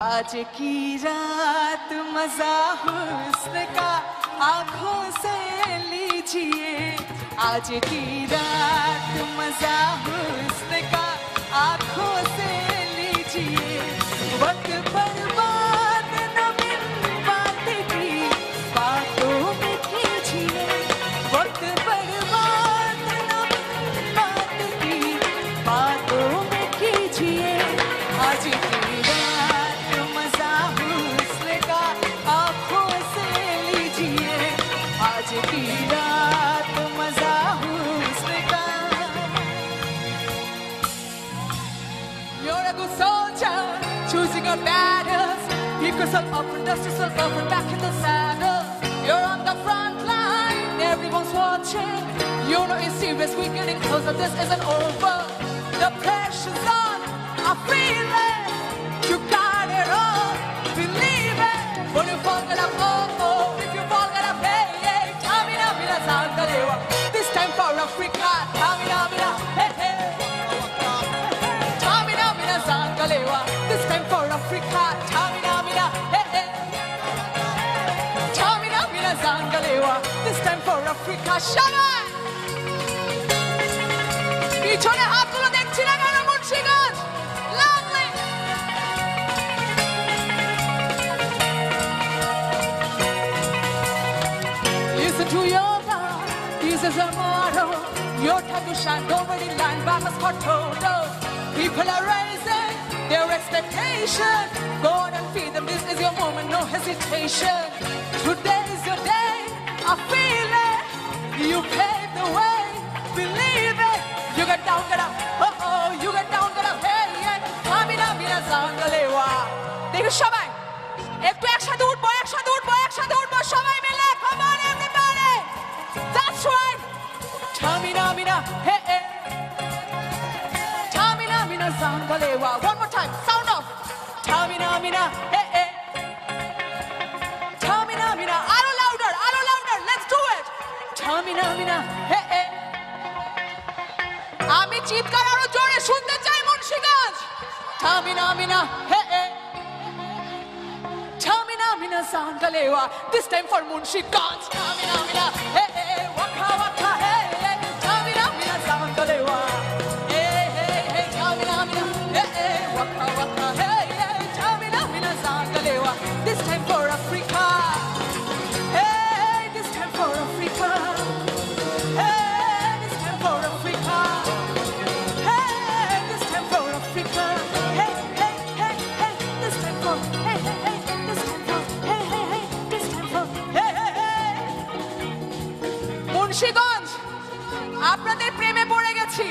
आज की रात मजा हुस्न का आंखों से लीजिए। आज की रात मजा हुस्न का आंखों से लीजिए। वक्त बर्बाद न बिन बात की बातों में कीजिए। वक्त बर्बाद न बिन बात की बातों में कीजिए। आज की choosing your battles, pick yourself up and dust yourself off and back in the saddle. You're on the front line, everyone's watching. You know it's serious, we're getting closer, this isn't over. The pressure's on, I feel it. You got it all, believe it. When you fall, get up, oh, oh. If you fall, get up, hey, hey. Tamina, mina, zangalewa. This time for Africa. Tamina, mina, hey, hey. Tamina, mina, zangalewa. This time for Africa, Tamina, mina, hey, hey. Tamina, mina, zangalewa. This time for Africa, Shabbat. পিছনে হাতগুলো দেখছি না কেন Munshiganj? Lovely. Listen to your God, this is a motto. Your time to shine, don't really line back as for Toto. People are rising their expectation. Go on and feed them, this is your moment, no hesitation. Today is your day, I feel it. You pave the way, believe it. You get down, get up, oh oh. You get down, get up, hey, hey. Tamina, mina, zangalewa. দেখো সবাই একটু একসাথে উঠবো, একসাথে উঠবো, একসাথে উঠবো সবাই মিলে। Come on everybody, that's right. Tamina, mina, hey, hey. Tamina, mina, zangalewa. One more time, sound off. Tamina, mina, hey, hey. Tamina, mina, aro louder, let's do it. Tamina, mina, hey, hey. আমি চিৎকার আরো জোরে শুনতে চাই Munshiganj. Tamina, mina, hey, hey. Tamina, mina, zangalewa. This time for Munshiganj. Tamina, mina, hey, hey. Waka, waka, hey, hey. Tamina, mina, zangalewa. Hey, hey, hey. Tamina, mina, hey, hey. Waka, waka, hey, hey. Tamina, mina, zangalewa. This time for Africa. Hey, this time for Africa. Hey, this time for Africa. Hey, this time for Africa. Hey, hey, hey, hey. This time for, hey, hey, hey. This time for, hey, hey, hey. This time for, hey, hey, hey. Munshiganj আপনাদের প্রেমে পড়ে গেছি।